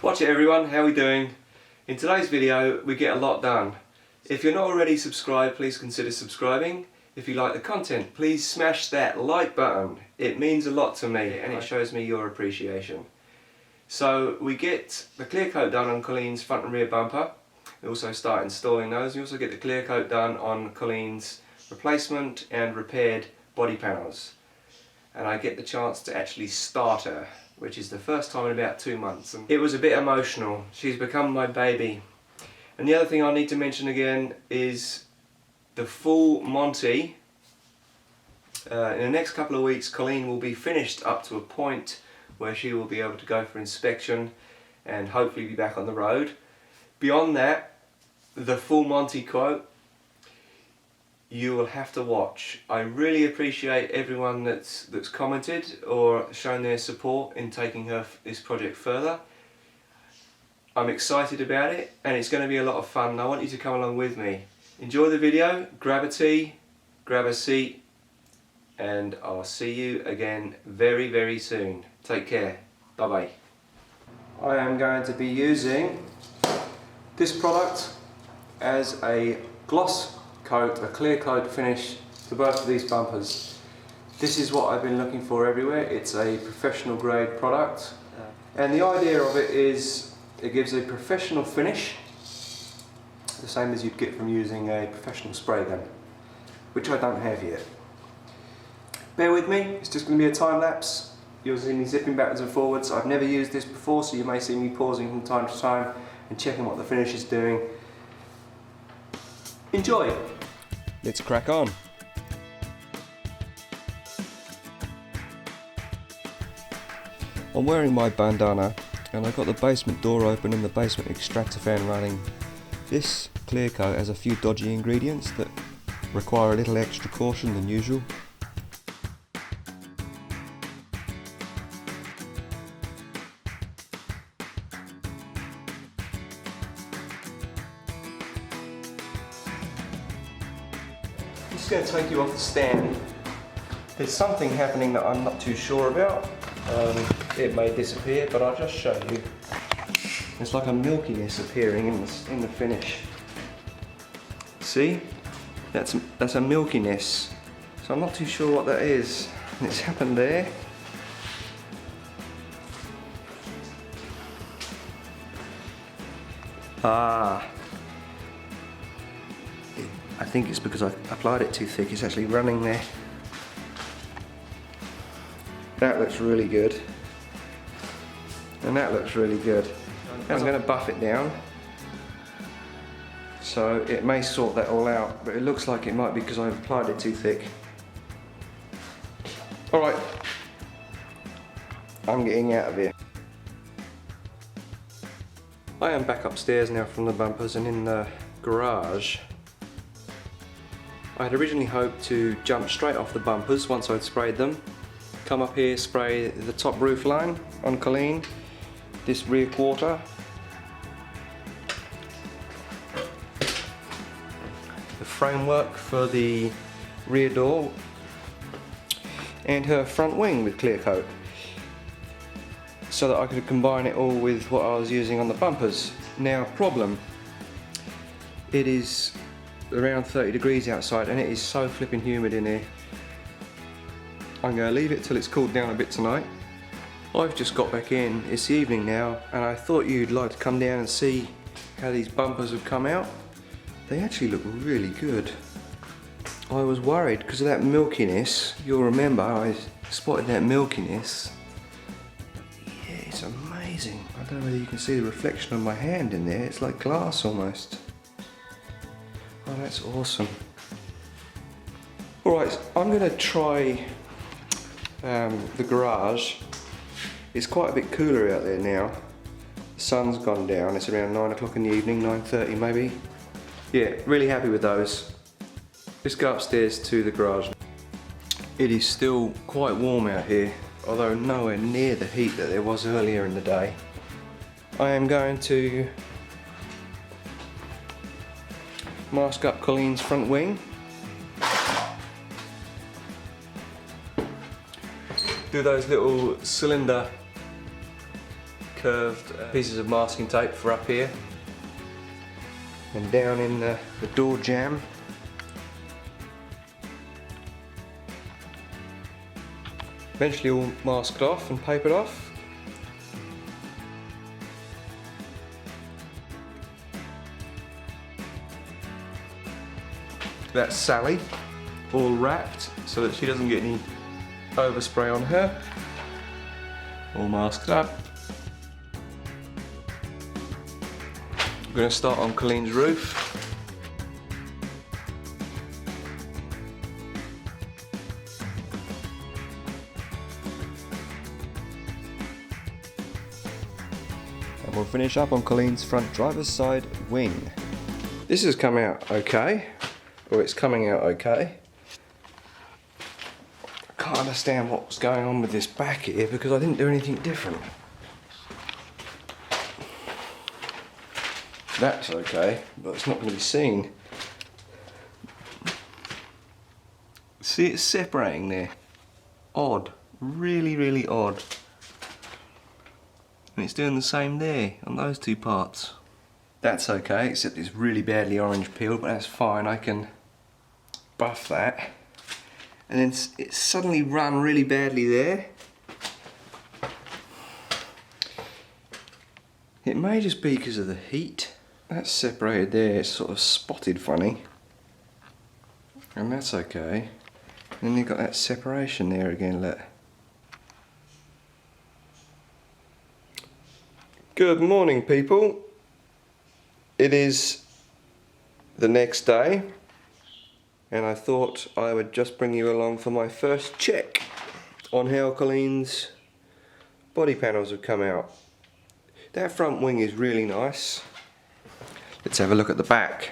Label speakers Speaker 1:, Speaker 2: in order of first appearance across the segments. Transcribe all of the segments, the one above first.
Speaker 1: Watch it everyone, how are we doing? In today's video we get a lot done. If you're not already subscribed, please consider subscribing. If you like the content, please smash that like button. It means a lot to me and it shows me your appreciation. So we get the clear coat done on Colleen's front and rear bumper. We also start installing those. We also get the clear coat done on Colleen's replacement and repaired body panels. And I get the chance to actually start her, which is the first time in about 2 months. And it was a bit emotional. She's become my baby. And the other thing I need to mention again is the full Monty. In the next couple of weeks, Colleen will be finished up to a point where she will be able to go for inspection and hopefully be back on the road. Beyond that, the full Monty quote, you will have to watch. I really appreciate everyone that's commented or shown their support in taking this project further. I'm excited about it and it's going to be a lot of fun and I want you to come along with me. Enjoy the video, grab a tea, grab a seat, and I'll see you again very, very soon. Take care. Bye bye. I am going to be using this product as a gloss coat, a clear coat finish for both of these bumpers. This is what I've been looking for everywhere. It's a professional grade product and the idea of it is it gives a professional finish, the same as you'd get from using a professional spray gun, which I don't have yet. Bear with me, it's just going to be a time lapse. You'll see me zipping backwards and forwards. I've never used this before, so you may see me pausing from time to time and checking what the finish is doing. Enjoy! Let's crack on! I'm wearing my bandana and I've got the basement door open and the basement extractor fan running. This clear coat has a few dodgy ingredients that require a little extra caution than usual. Just going to take you off the stand. There's something happening that I'm not too sure about. It may disappear, but I'll just show you. It's like a milkiness appearing in the finish. See? That's a milkiness. So I'm not too sure what that is. It's happened there. I think it's because I applied it too thick. It's actually running there. That looks really good. And that looks really good. I'm going to buff it down. So it may sort that all out, but it looks like it might be because I've applied it too thick. Alright. I'm getting out of here. I am back upstairs now from the bumpers and in the garage. I had originally hoped to jump straight off the bumpers once I'd sprayed them. Come up here, spray the top roof line on Colleen, this rear quarter, the framework for the rear door, and her front wing with clear coat, so that I could combine it all with what I was using on the bumpers. Now, problem, it is around 30 degrees outside and it is so flipping humid in here. I'm going to leave it till it's cooled down a bit tonight. I've just got back in, it's the evening now, and I thought you'd like to come down and see how these bumpers have come out. They actually look really good. I was worried because of that milkiness. You'll remember I spotted that milkiness. Yeah, it's amazing. I don't know whether you can see the reflection of my hand in there. It's like glass almost. Oh, that's awesome. Alright, I'm going to try the garage. It's quite a bit cooler out there now. The sun's gone down, it's around 9 o'clock in the evening, 9:30 maybe. Yeah, really happy with those. Let's go upstairs to the garage. It is still quite warm out here, although nowhere near the heat that there was earlier in the day. I am going to mask up Colleen's front wing. Do those little cylinder curved pieces of masking tape for up here. And down in the door jamb. Eventually all masked off and papered off. That's Sally, all wrapped so that she doesn't get any overspray on her. All masked up. We're going to start on Colleen's roof. And we'll finish up on Colleen's front driver's side wing. This has come out okay. Or it's coming out okay. I can't understand what's going on with this back here because I didn't do anything different. That's okay, but it's not going to be seen. See, it's separating there. Odd. Really, really odd. And it's doing the same there on those two parts. That's okay, except it's really badly orange peeled, but that's fine. I can buff that. And then it's suddenly run really badly there. It may just be because of the heat. That's separated there, it's sort of spotted funny. And that's okay. And then you've got that separation there again, look. Good morning, people. It is the next day, and I thought I would just bring you along for my first check on how Colleen's body panels have come out. That front wing is really nice. Let's have a look at the back.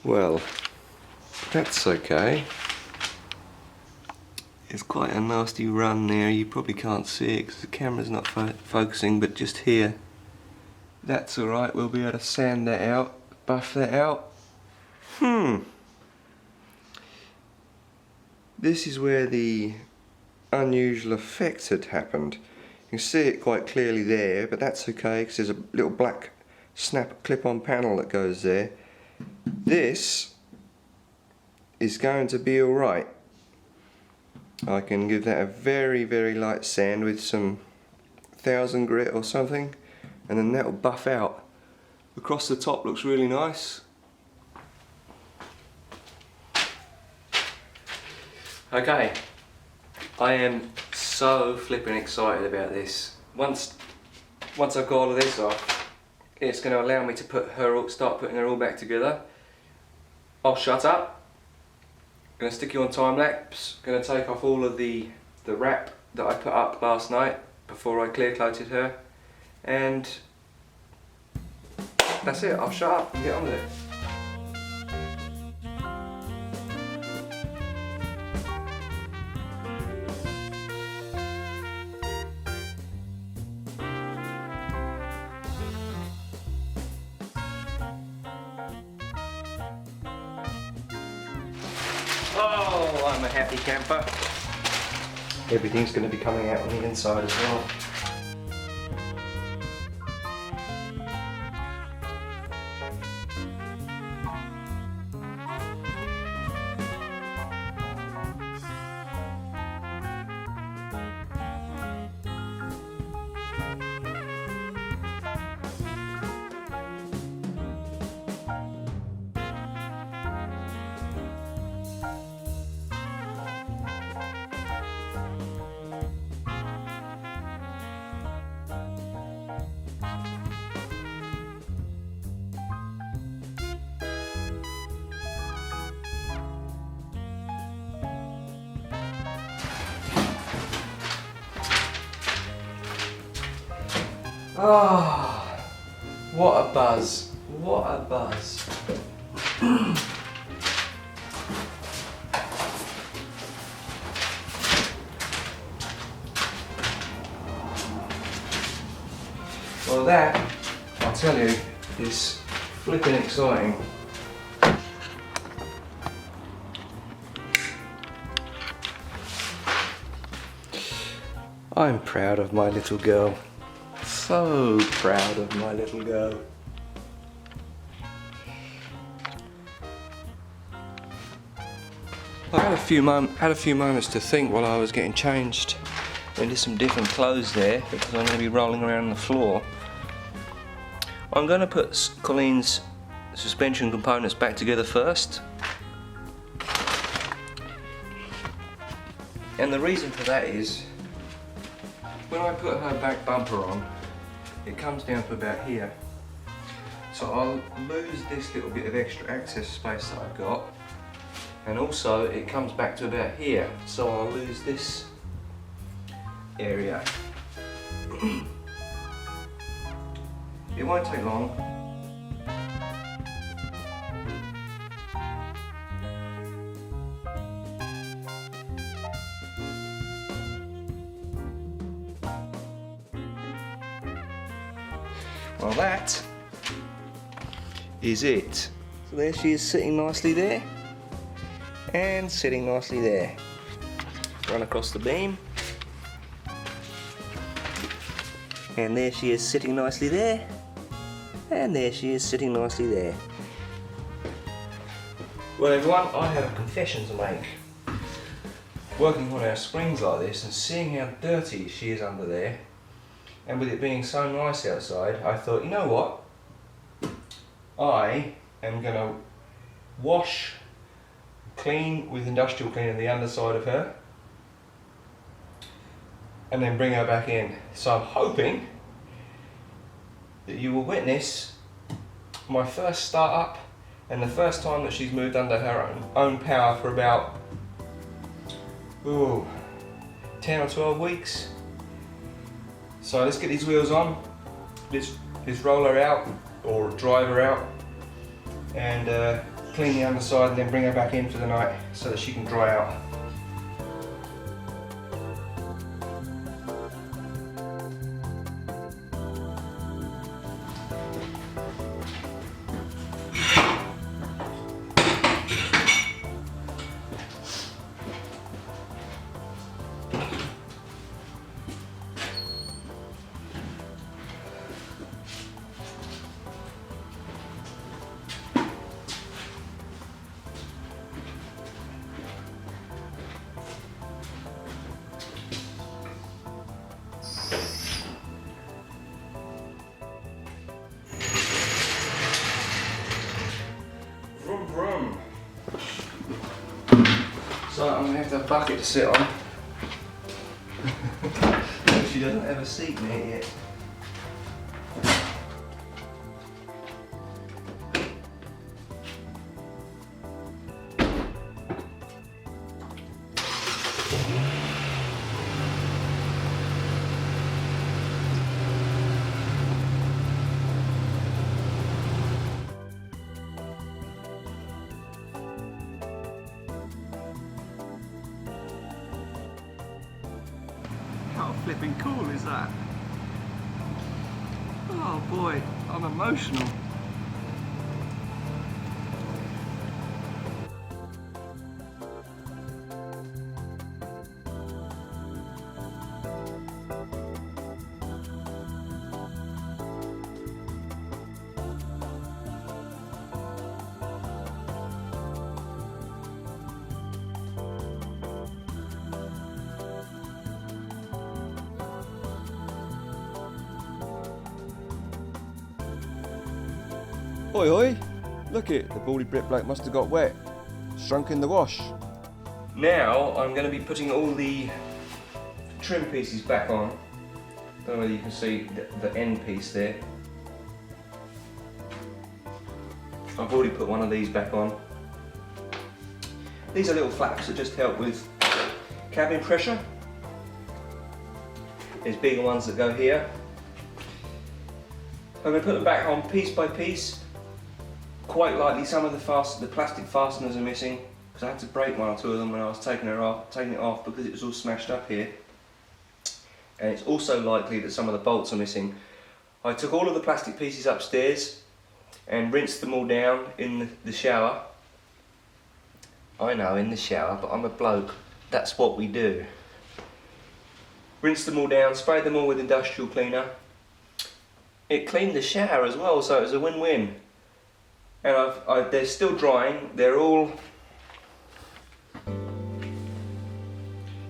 Speaker 1: Well, that's okay. It's quite a nasty run there. You probably can't see it because the camera's not focusing, but just here. That's alright, we'll be able to sand that out, buff that out. This is where the unusual effect had happened. You can see it quite clearly there, but that's okay because there's a little black snap clip-on panel that goes there. This is going to be alright. I can give that a very, very light sand with some 1000 grit or something, and then that will buff out. Across the top looks really nice. Okay, I am so flipping excited about this. Once I've got all of this off, it's going to allow me to start putting her all back together. I'll shut up. Going to stick you on time lapse. Going to take off all of the wrap that I put up last night before I clear coated her, and that's it. I'll shut up and get on with it. Oh, I'm a happy camper. Everything's going to be coming out on the inside as well. Oh, what a buzz, what a buzz. Well, that, I'll tell you, is flipping exciting. I'm proud of my little girl. So proud of my little girl. I had a few moments to think while I was getting changed into some different clothes there, because I'm going to be rolling around on the floor. I'm going to put Colleen's suspension components back together first. And the reason for that is, when I put her back bumper on, it comes down to about here. So I'll lose this little bit of extra access space that I've got. And also it comes back to about here. So I'll lose this area. It won't take long. Well, that is it. So there she is, sitting nicely there, and sitting nicely there. Run across the beam, and there she is, sitting nicely there, and there she is, sitting nicely there. Well everyone, I have a confession to make. Working on our springs like this and seeing how dirty she is under there, and with it being so nice outside, I thought, you know what? I am going to wash, clean with industrial cleaner the underside of her, and then bring her back in. So I'm hoping that you will witness my first start up and the first time that she's moved under her own power for about 10 or 12 weeks. So let's get these wheels on, let's roll her out or drive her out, and clean the underside, and then bring her back in for the night so that she can dry out. So I'm going to have to have a bucket to sit on. She doesn't have a seat near yet. How flipping cool is that? Oh boy, I'm emotional. Oi oi, look it, the Baldy Brit bloke must have got wet, shrunk in the wash. Now I'm going to be putting all the trim pieces back on. Don't know whether you can see the end piece there. I've already put one of these back on. These are little flaps that just help with cabin pressure. There's bigger ones that go here. I'm going to put them back on piece by piece. Quite likely some of the plastic fasteners are missing, because I had to break one or two of them when I was taking it off because it was all smashed up here. And it's also likely that some of the bolts are missing. I took all of the plastic pieces upstairs and rinsed them all down in the shower. I know, in the shower, but I'm a bloke. That's what we do. rinsed them all down, sprayed them all with industrial cleaner. It cleaned the shower as well, so it was a win-win. And they're still drying, they're all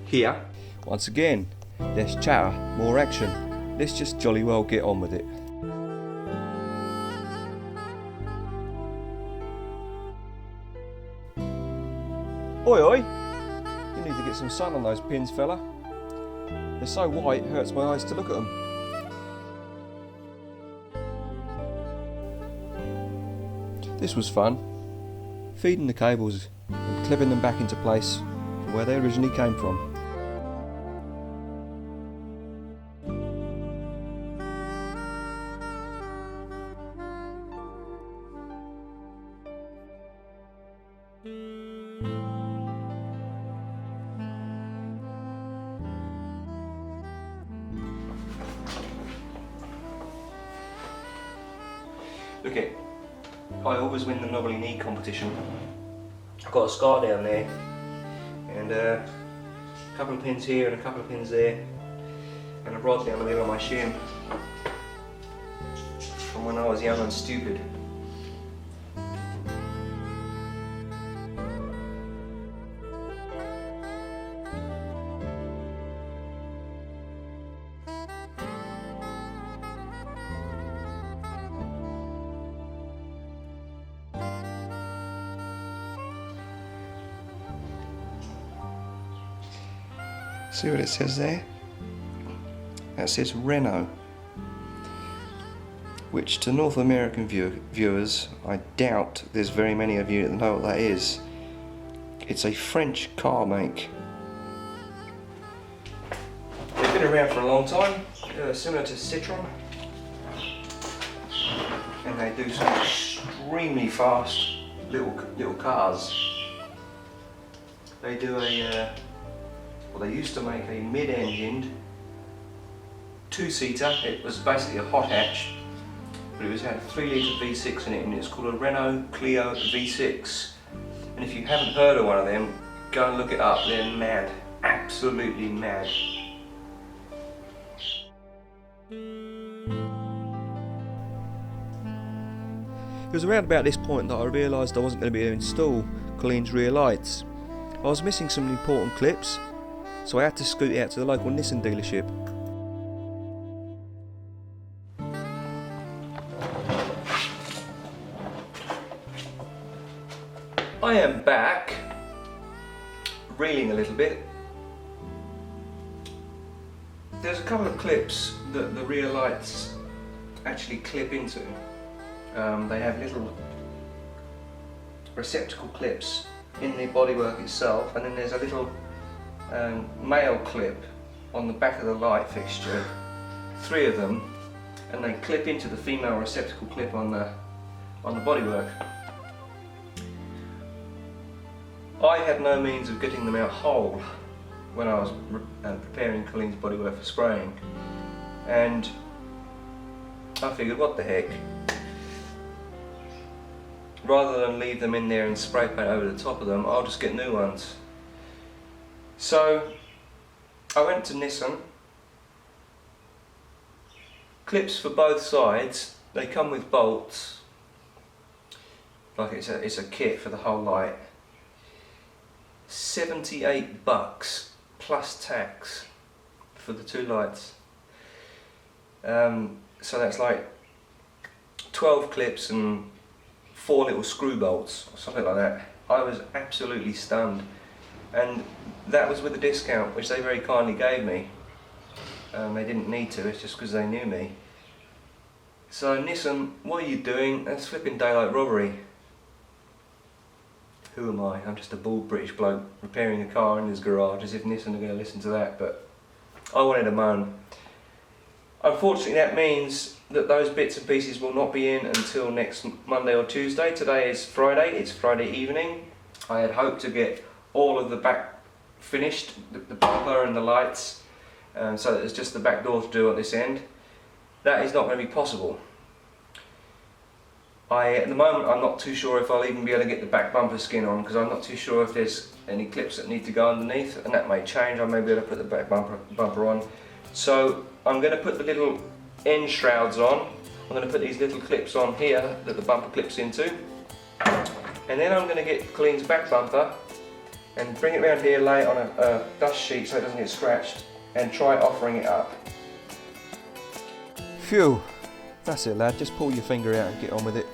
Speaker 1: here. Once again, less chatter, more action. Let's just jolly well get on with it. Oi oi! You need to get some sun on those pins, fella. They're so white, it hurts my eyes to look at them. This was fun, feeding the cables and clipping them back into place from where they originally came from. Look it. I always win the knobbly knee competition. I've got a scar down there and a couple of pins here and a couple of pins there and a rod down the middle of my shin from when I was young and stupid. See what it says there? That says Renault, which to North American viewers, I doubt there's very many of you that know what that is. It's a French car make. They've been around for a long time, similar to Citroën, and they do some extremely fast little cars. They do they used to make a mid-engined two-seater. It was basically a hot hatch, but it had a 3 litre V6 in it, and it's called a Renault Clio V6. And if you haven't heard of one of them, go and look it up. They're mad, absolutely mad. It was around about this point that I realised I wasn't going to be able to install Colleen's rear lights. I was missing some important clips, so I had to scoot out to the local Nissan dealership. I am back, reeling a little bit. There's a couple of clips that the rear lights actually clip into. They have little receptacle clips in the bodywork itself, and then there's a little male clip on the back of the light fixture, 3 of them, and they clip into the female receptacle clip on the bodywork. I had no means of getting them out whole when I was preparing Colleen's bodywork for spraying, and I figured, what the heck, rather than leave them in there and spray paint over the top of them, I'll just get new ones. So I went to Nissan. Clips for both sides. They come with bolts, like it's a kit for the whole light. $78 plus tax for the 2 lights. So that's like 12 clips and 4 little screw bolts or something like that. I was absolutely stunned. And that was with a discount, which they very kindly gave me. They didn't need to, it's just because they knew me. So Nissan, what are you doing? That's flipping daylight robbery. Who am I? I'm just a bald British bloke repairing a car in his garage, as if Nissan are going to listen to that, but I wanted to moan. Unfortunately, that means that those bits and pieces will not be in until next Monday or Tuesday. Today is Friday, it's Friday evening. I had hoped to get all of the back finished, the bumper and the lights, so that there's just the back door to do at this end. That is not going to be possible. At the moment, I'm not too sure if I'll even be able to get the back bumper skin on, because I'm not too sure if there's any clips that need to go underneath, and that may change. I may be able to put the back bumper on. So I'm going to put the little end shrouds on. I'm going to put these little clips on here that the bumper clips into. And then I'm going to get Colleen's back bumper and bring it around here, lay it on a dust sheet so it doesn't get scratched, and try offering it up. Phew, that's it lad, just pull your finger out and get on with it.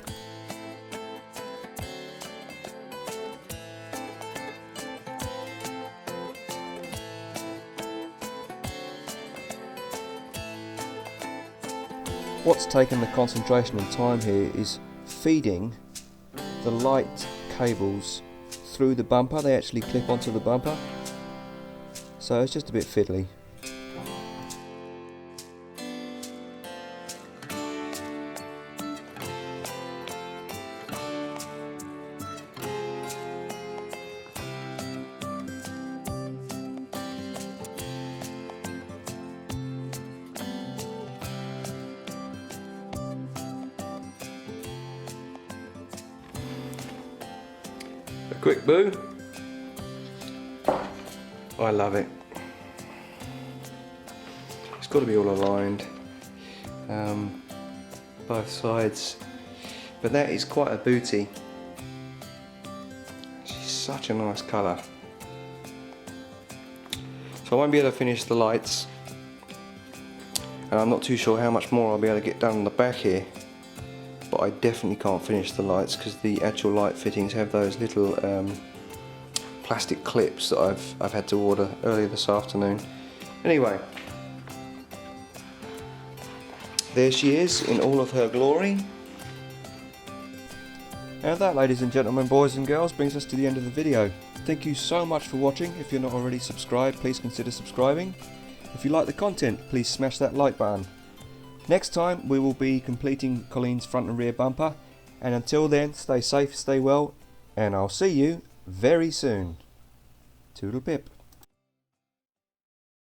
Speaker 1: What's taken the concentration and time here is feeding the light cables through the bumper. They actually clip onto the bumper, so it's just a bit fiddly. A quick boo. I love it. It's got to be all aligned, both sides, but that is quite a booty. She's such a nice colour. So I won't be able to finish the lights, and I'm not too sure how much more I'll be able to get done on the back here. But I definitely can't finish the lights because the actual light fittings have those little plastic clips that I've had to order earlier this afternoon. Anyway, there she is in all of her glory. And that, ladies and gentlemen, boys and girls, brings us to the end of the video. Thank you so much for watching. If you're not already subscribed, please consider subscribing. If you like the content, please smash that like button. Next time we will be completing Colleen's front and rear bumper, and until then, stay safe, stay well, and I'll see you very soon. Toodle-pip.